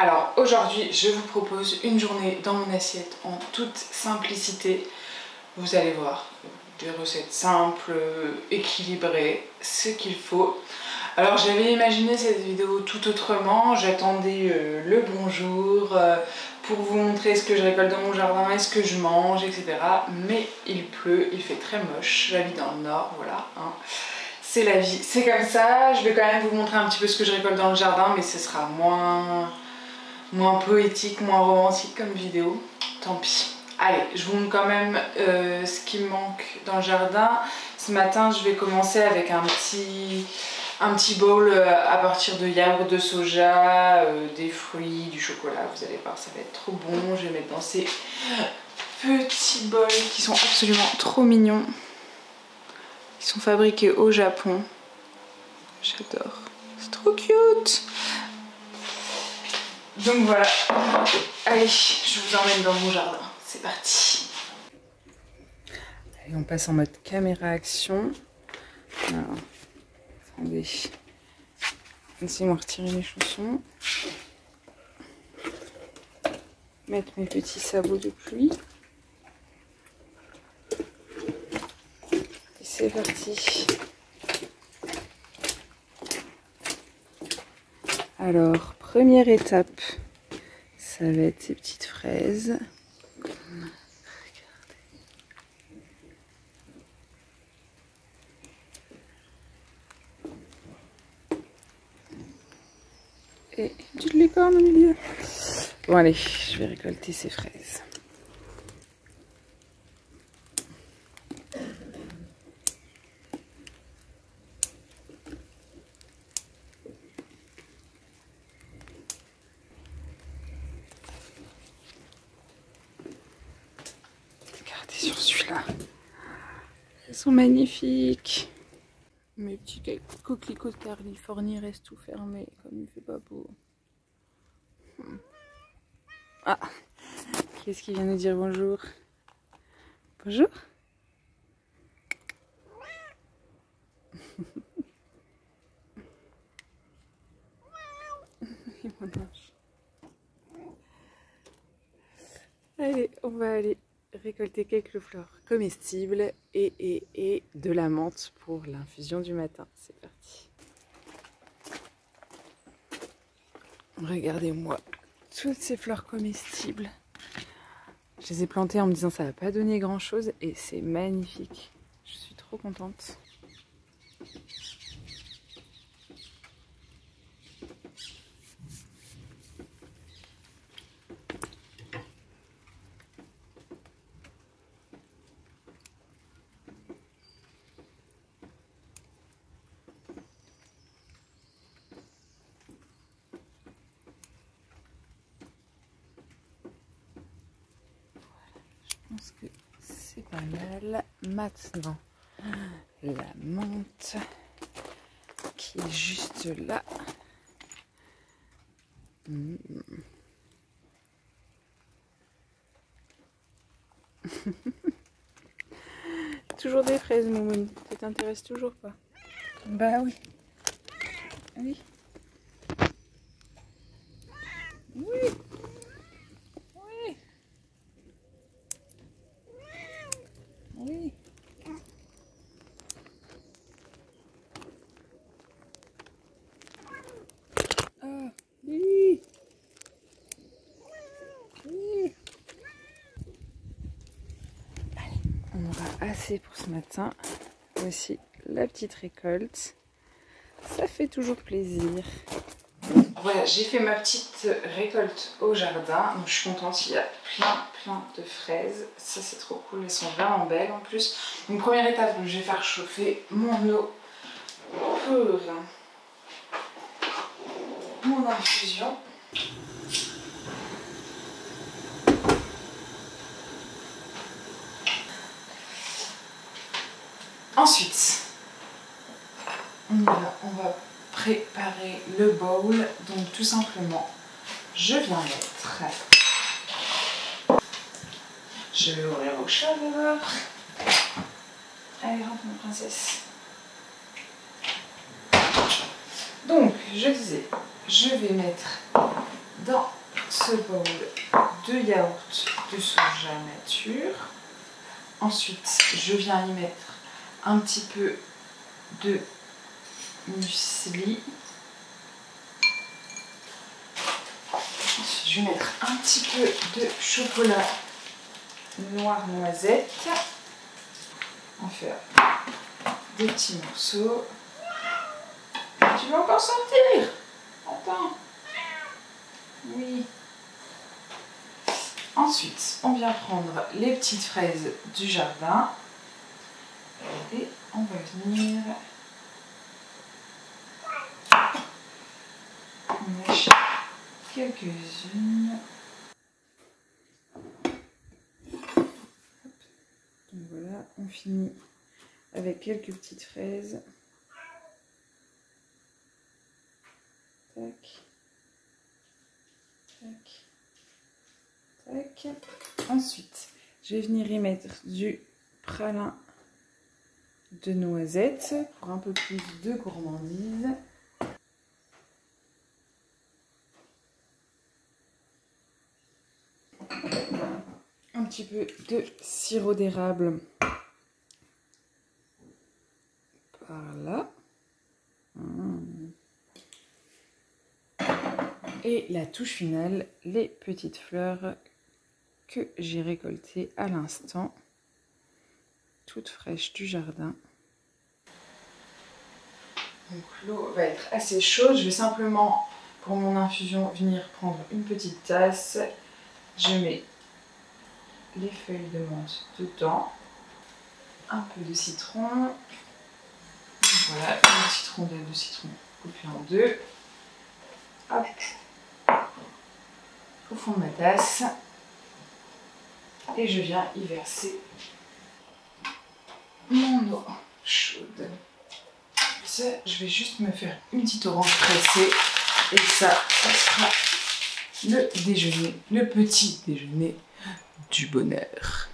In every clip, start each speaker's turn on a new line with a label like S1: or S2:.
S1: Alors aujourd'hui je vous propose une journée dans mon assiette en toute simplicité. Vous allez voir, des recettes simples, équilibrées, ce qu'il faut. Alors j'avais imaginé cette vidéo tout autrement, j'attendais le bonjour pour vous montrer ce que je récolte dans mon jardin et ce que je mange, etc. Mais il pleut, il fait très moche, j'habite dans le nord, voilà. Hein. C'est la vie, c'est comme ça. Je vais quand même vous montrer un petit peu ce que je récolte dans le jardin, mais ce sera moins poétique, moins romantique comme vidéo. Tant pis. Allez, je vous montre quand même ce qui me manque dans le jardin. Ce matin, je vais commencer avec un petit bowl à partir de yaourt de soja, des fruits, du chocolat. Vous allez voir, ça va être trop bon. Je vais mettre dans ces petits bols qui sont absolument trop mignons. Ils sont fabriqués au Japon. J'adore. C'est trop cute. Donc voilà. Allez, je vous emmène dans mon jardin. C'est parti. Allez, on passe en mode caméra action. Alors, attendez. Laissez-moi retirer mes chaussons. Mettre mes petits sabots de pluie. Et c'est parti. Alors, première étape, ça va être ces petites fraises. Et une petite licorne au milieu. Bon allez, je vais récolter ces fraises. Regardez sur celui-là. Elles sont magnifiques. Mes petits coquelicots de Californie restent tout fermés, comme il fait pas beau. Ah, qu'est-ce qui vient nous dire bonjour? Bonjour. Allez, on va aller récolter quelques fleurs comestibles et de la menthe pour l'infusion du matin. C'est parti. Regardez-moi toutes ces fleurs comestibles. Je les ai plantées en me disant ça va pas donner grand chose et c'est magnifique. Je suis trop contente. Je pense que c'est pas mal. Maintenant, la menthe qui est juste là. Toujours des fraises, Moumoun. Ça t'intéresse toujours pas? Bah oui. Oui. Oui. Oui. Oui. Ah, oui. Oui. Allez, on aura assez pour ce matin. Voici la petite récolte. Ça fait toujours plaisir. Voilà, j'ai fait ma petite récolte au jardin. Donc, je suis contente, il y a plein de fraises. Ça, c'est trop cool, elles sont vraiment belles en plus. Donc, première étape, je vais faire chauffer mon eau pour mon infusion. Ensuite, on va préparer le bowl. Donc tout simplement, je viens mettre. Je vais ouvrir au chat d'abord. Allez, rentre ma princesse. Donc, je disais, je vais mettre dans ce bol de yaourt de soja nature. Ensuite, je viens y mettre un petit peu de muesli. Ensuite, je vais mettre un petit peu de chocolat noir noisette. En faire des petits morceaux. Tu veux encore sortir? Attends. Oui. Ensuite, on vient prendre les petites fraises du jardin et on va venir en acheter quelques-unes. Donc voilà, on finit avec quelques petites fraises. Tac. Tac. Tac. Ensuite, je vais venir y mettre du pralin de noisettes pour un peu plus de gourmandise. Un petit peu de sirop d'érable par là. Et la touche finale, les petites fleurs que j'ai récoltées à l'instant, toutes fraîches du jardin. Donc l'eau va être assez chaude. Je vais simplement, pour mon infusion, venir prendre une petite tasse. Je mets les feuilles de menthe dedans, un peu de citron. Voilà, une petite rondelle de citron coupée en deux. Hop, au fond de ma tasse. Et je viens y verser mon eau chaude. Ça, je vais juste me faire une petite orange pressée. Et ça sera le déjeuner, le petit déjeuner du bonheur.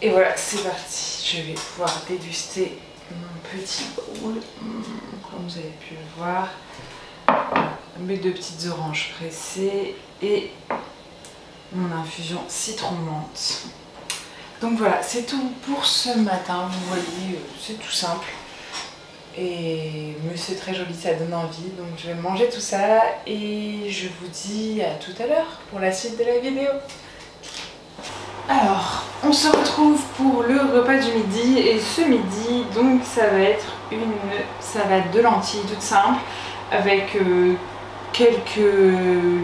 S1: Et voilà, c'est parti. Je vais pouvoir déguster mon petit bowl, comme vous avez pu le voir. Mes deux petites oranges pressées et mon infusion citron menthe. Donc voilà, c'est tout pour ce matin. Vous voyez, c'est tout simple. Mais c'est très joli, ça donne envie. Donc je vais manger tout ça et je vous dis à tout à l'heure pour la suite de la vidéo. Alors, on se retrouve pour le repas du midi et ce midi, donc ça va être une salade de lentilles toute simple avec quelques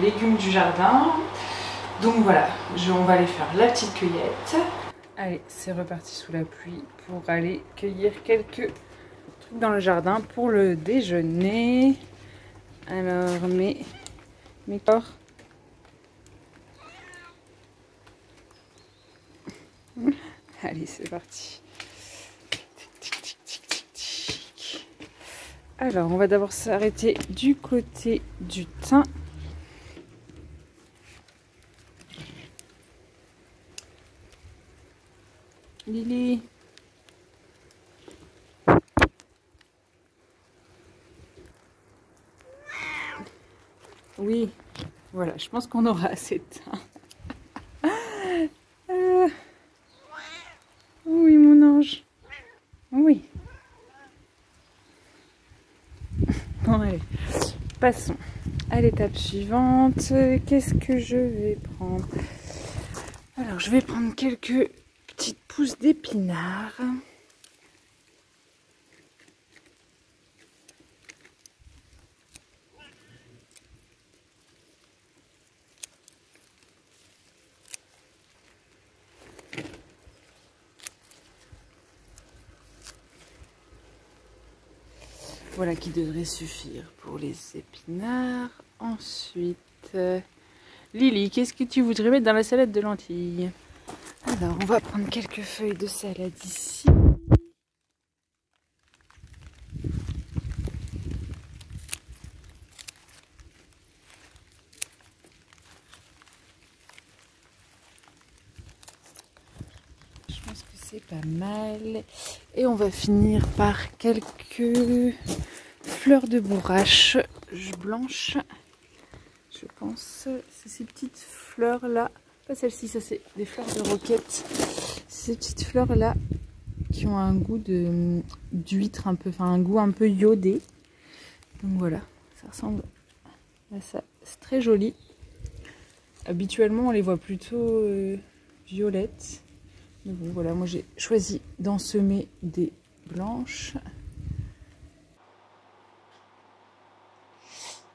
S1: légumes du jardin. Donc voilà, on va aller faire la petite cueillette. Allez, c'est reparti sous la pluie pour aller cueillir quelques trucs dans le jardin pour le déjeuner. Alors, mes corps. Allez, c'est parti. Alors, on va d'abord s'arrêter du côté du thym. Lily. Oui, voilà, je pense qu'on aura assez de thym. Oui, mon ange. Oui. Bon, allez, passons à l'étape suivante. Qu'est-ce que je vais prendre? Alors, je vais prendre quelques petites pousses d'épinards. Voilà qui devrait suffire pour les épinards. Ensuite, Lily, qu'est-ce que tu voudrais mettre dans la salade de lentilles? Alors, on va prendre quelques feuilles de salade ici. c'est pas mal. Et on va finir par quelques fleurs de bourrache blanches. Je pense, c'est ces petites fleurs là, pas celle-ci, ça c'est des fleurs de roquette. Ces petites fleurs là qui ont un goût d'huître un peu, enfin un goût un peu iodé. Donc voilà, ça ressemble à ça. C'est très joli. Habituellement on les voit plutôt violettes. Mais bon voilà, moi j'ai choisi d'en semer des blanches.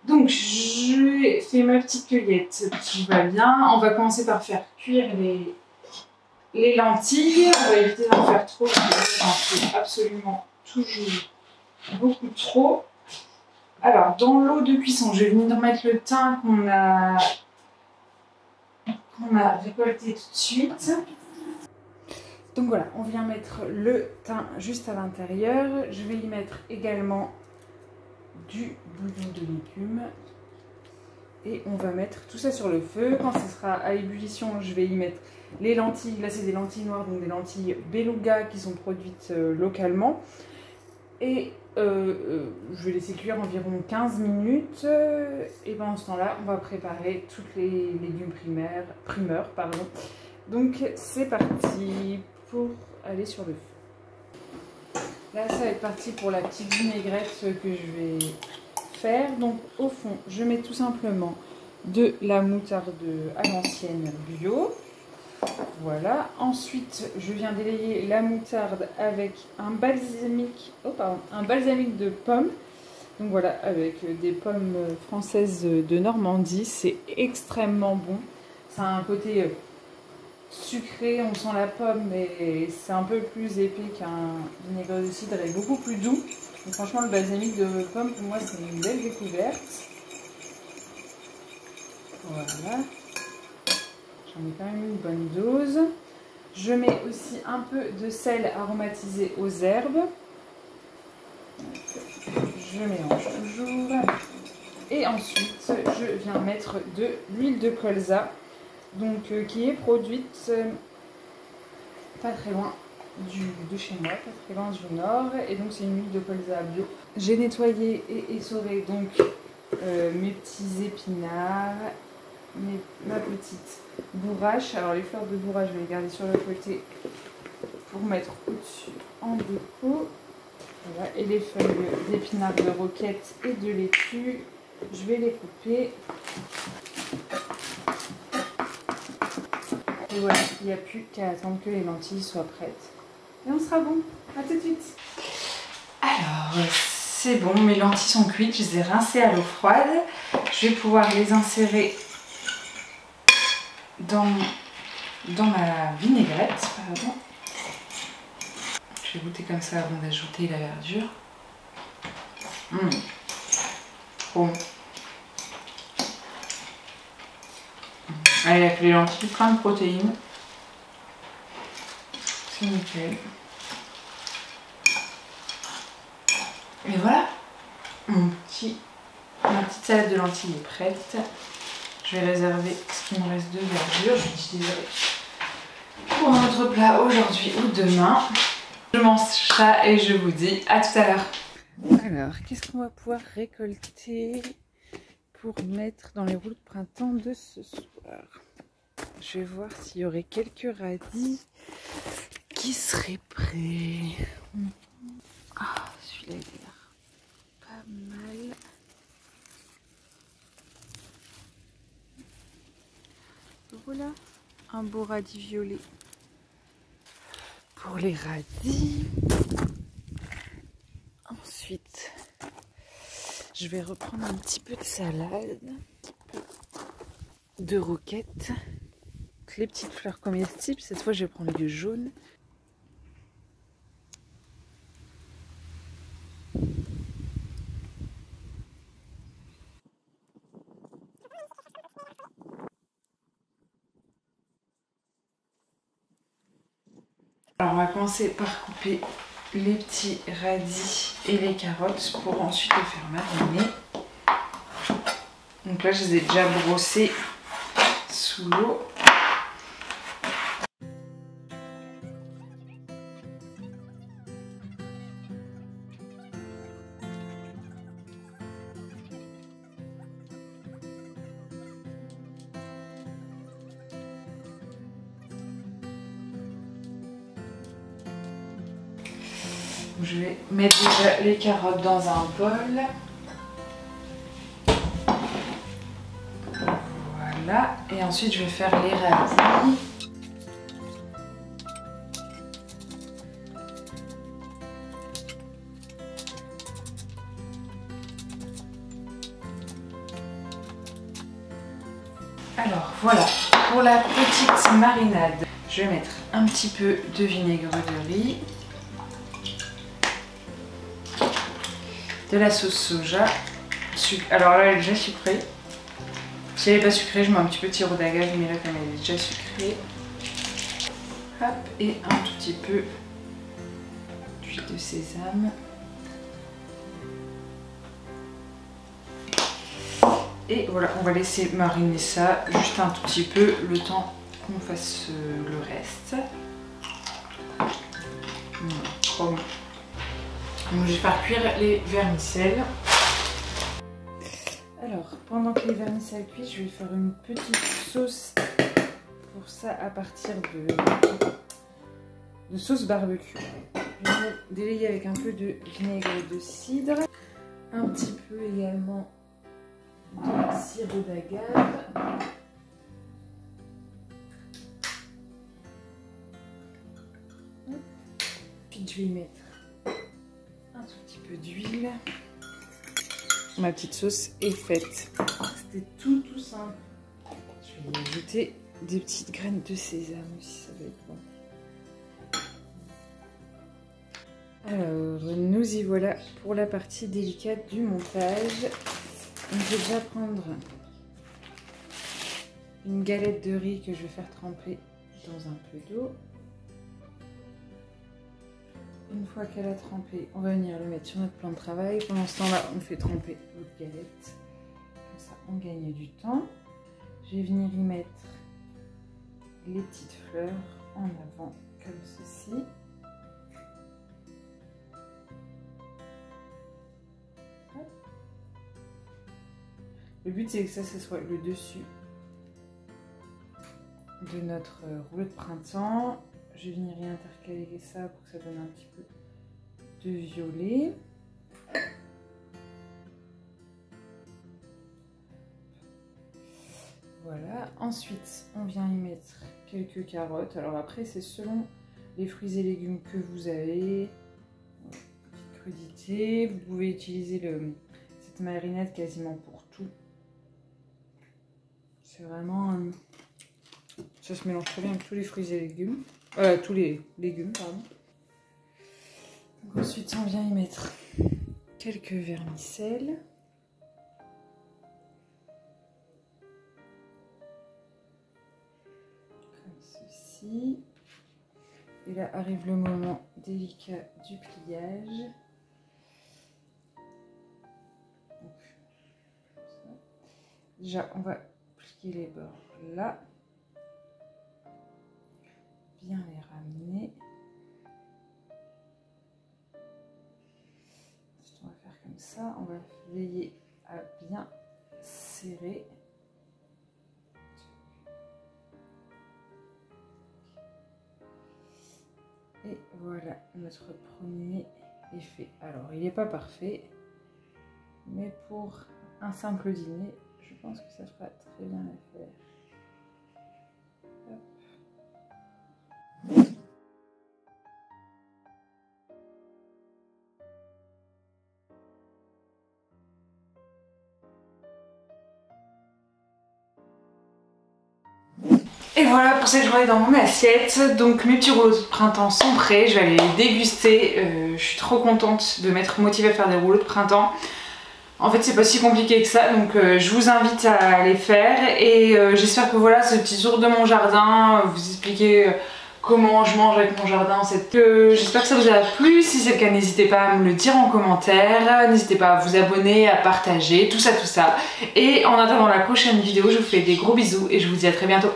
S1: Donc j'ai fait ma petite cueillette, tout va bien. On va commencer par faire cuire les lentilles. On va éviter d'en faire trop, j'en fais absolument toujours beaucoup trop. Alors dans l'eau de cuisson, je vais venir mettre le thym qu'on a récolté tout de suite. Donc voilà, on vient mettre le thym juste à l'intérieur. Je vais y mettre également du bouillon de légumes. Et on va mettre tout ça sur le feu. Quand ce sera à ébullition, je vais y mettre les lentilles. Là, c'est des lentilles noires, donc des lentilles beluga qui sont produites localement. Et je vais laisser cuire environ 15 minutes. Et pendant ce temps-là, on va préparer tous les légumes primeurs. Donc, c'est parti pour aller sur le feu. Là, ça va être parti pour la petite vinaigrette que je vais faire. Donc, au fond, je mets tout simplement de la moutarde à l'ancienne bio. Voilà. Ensuite, je viens d'élayer la moutarde avec un balsamique de pommes. Donc voilà, avec des pommes françaises de Normandie. C'est extrêmement bon. Ça a un côté sucré, on sent la pomme, mais c'est un peu plus épais qu'un vinaigre de cidre et beaucoup plus doux. Donc franchement, le balsamique de pomme, pour moi, c'est une belle découverte. Voilà. J'en ai quand même une bonne dose. Je mets aussi un peu de sel aromatisé aux herbes. Je mélange toujours. Et ensuite, je viens mettre de l'huile de colza, donc qui est produite pas très loin de chez moi, pas très loin du nord. Et donc c'est une huile de colza bio. J'ai nettoyé et essoré donc mes petits épinards, ma petite bourrache. Alors les fleurs de bourrache, je vais les garder sur le côté pour mettre au-dessus en déco. Voilà. Et les feuilles d'épinards de roquette et de laitue, je vais les couper. Et voilà, il n'y a plus qu'à attendre que les lentilles soient prêtes. Et on sera bon. À tout de suite. Alors, c'est bon, mes lentilles sont cuites. Je les ai rincées à l'eau froide. Je vais pouvoir les insérer dans ma vinaigrette. Pardon. Je vais goûter comme ça avant d'ajouter la verdure. Trop bon. Avec les lentilles, plein de protéines. C'est nickel. Et voilà, ma petite salade de lentilles est prête. Je vais réserver ce qu'il me reste de verdure. Je l'utiliserai pour un autre plat aujourd'hui ou demain. Je mange ça et je vous dis à tout à l'heure. Alors, qu'est-ce qu'on va pouvoir récolter pour mettre dans les rouleaux de printemps de ce soir? Je vais voir s'il y aurait quelques radis qui seraient prêts. Ah, celui-là, il a l'air pas mal. Voilà, un beau radis violet. Pour les radis. Ensuite, je vais reprendre un petit peu de salade, un petit peu de roquette. Les petites fleurs comestibles, cette fois je vais prendre du jaune. Alors on va commencer par couper les petits radis et les carottes pour ensuite les faire mariner. Donc là je les ai déjà brossés sous l'eau. Je vais mettre déjà les carottes dans un bol. Voilà, et ensuite je vais faire les radis. Alors voilà, pour la petite marinade, je vais mettre un petit peu de vinaigre de riz, de la sauce soja, alors là elle est déjà sucrée. Si elle n'est pas sucrée, je mets un petit peu de sirop d'agave, mais là comme elle est déjà sucrée. Hop, et un tout petit peu d'huile de sésame. Et voilà, on va laisser mariner ça juste un tout petit peu, le temps qu'on fasse le reste. Trop bon. Donc je vais faire cuire les vermicelles. Alors, pendant que les vermicelles cuisent, je vais faire une petite sauce pour ça à partir de sauce barbecue. Je vais délayer avec un peu de vinaigre de cidre, un petit peu également de sirop d'agave. Puis je vais y mettre un tout petit peu d'huile. Ma petite sauce est faite. C'était tout simple. Je vais y ajouter des petites graines de sésame aussi, ça va être bon. Alors, nous y voilà pour la partie délicate du montage. Donc, je vais déjà prendre une galette de riz que je vais faire tremper dans un peu d'eau. Une fois qu'elle a trempé, on va venir le mettre sur notre plan de travail. Pendant ce temps-là, on fait tremper notre galette. Comme ça, on gagne du temps. Je vais venir y mettre les petites fleurs en avant, comme ceci. Le but, c'est que ça soit le dessus de notre rouleau de printemps. Je vais venir y intercaler ça pour que ça donne un petit peu de violet. Voilà. Ensuite, on vient y mettre quelques carottes. Alors après, c'est selon les fruits et légumes que vous avez. Petite crudité. Vous pouvez utiliser cette marinade quasiment pour tout. C'est vraiment... ça se mélange très bien avec tous les fruits et légumes. Tous les légumes, pardon. Donc ensuite, on vient y mettre quelques vermicelles. Comme ceci. Et là arrive le moment délicat du pliage. Donc, déjà, on va plier les bords là. Bien les ramener. On va faire comme ça, on va veiller à bien serrer. Et voilà, notre premier est fait. Alors, il n'est pas parfait, mais pour un simple dîner, je pense que ça fera très bien l'affaire. Et voilà pour cette journée dans mon assiette. Donc mes petits rouleaux de printemps sont prêts, je vais aller les déguster. Je suis trop contente de m'être motivée à faire des rouleaux de printemps. En fait c'est pas si compliqué que ça, donc je vous invite à les faire. Et j'espère que voilà, ce petit tour de mon jardin, vous expliquer comment je mange avec mon jardin. J'espère que ça vous a plu. Si c'est le cas, n'hésitez pas à me le dire en commentaire. N'hésitez pas à vous abonner, à partager, tout ça. Et en attendant la prochaine vidéo, je vous fais des gros bisous et je vous dis à très bientôt.